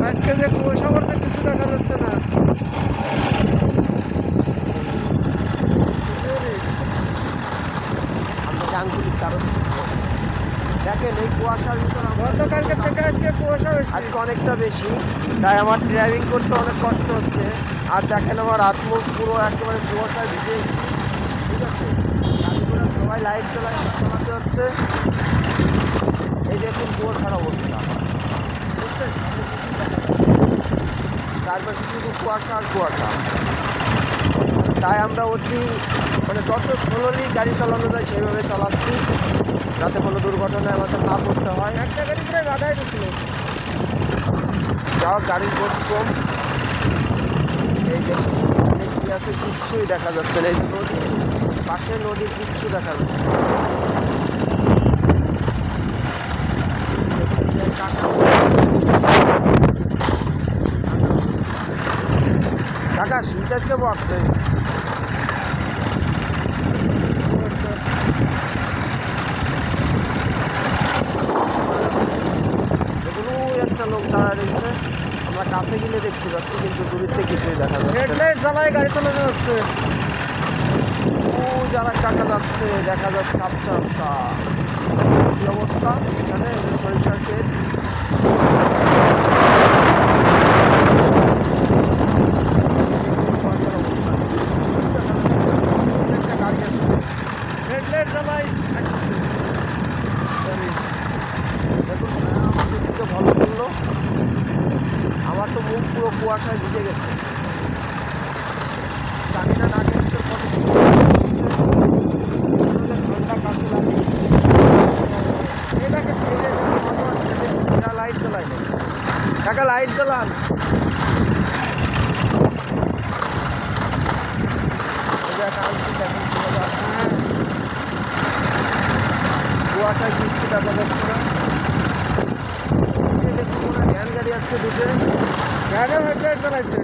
আজকে যে কুয়াশা করতে কিছু দেখা যাচ্ছে না। আপনাকে আঙ্গুলির কারণ দেখেন এই কুয়াশার ভিতর গতকালকে থেকে আজকে কুয়াশা হয়েছে। আজকে অনেকটা বেশি, তাই আমার ড্রাইভিং করতে অনেক কষ্ট হচ্ছে। আর দেখেন আমার হাত মুখ পুরো একেবারে কুয়াশায় ভিজে গেছি। ঠিক আছে, গাড়িগুলো সবাই লাইট চালাতে হচ্ছে। এই দেখুন কুয়াশার অবস্থা, বুঝছেন? চারপাশে শুধু কুয়াশা আর কুয়াশা। তাই আমরা যত স্লোলি গাড়ি চালানো যায় সেইভাবে চালাচ্ছি, যাতে কোনো দুর্ঘটনায় আমাদের না পড়তে হয়। একটা গাড়ি প্রায় বাধাই দিচ্ছিল। যাও গাড়ির গতি কম। এই দেখি কি আছে, কিচ্ছুই দেখা যাচ্ছে না। এই যে নদী, পাশে নদীর কিচ্ছু দেখা যাচ্ছে না। কাকা শীত আসছে বসছে। একটা লোক দাঁড়া রয়েছে, আমরা কাছে গেলে দেখতে পাচ্ছি, কিন্তু দূরের থেকে কিছুই দেখা যাচ্ছে। হেডলাইট জ্বালায় গাড়ি চালানো হচ্ছে। ও যারা কাকা যাচ্ছে দেখা যাচ্ছে আচ্ছা আচ্ছা। কি অবস্থা এখানে সরিষার ক্ষেত। একটা গাড়ি আসছে, হেডলাইট জ্বালায় দেখুন আমার দৃষ্টিকে ভালো করলো। আমার তো মুখ পুরো কুয়াশায় ভিজে গেছে। জানি না নাকের ভিতর কত ঠান্ডা কাশি লাগে। এটাকে ফেলে লাইট জ্বালাই না, কাকা লাইট জ্বালান। কুয়াশায় কিচ্ছু দেখা যাচ্ছে না। দেখুন ভ্যান গাড়ি আসছে দুটো, গাড়িও হেডলাইট জ্বালাইছে।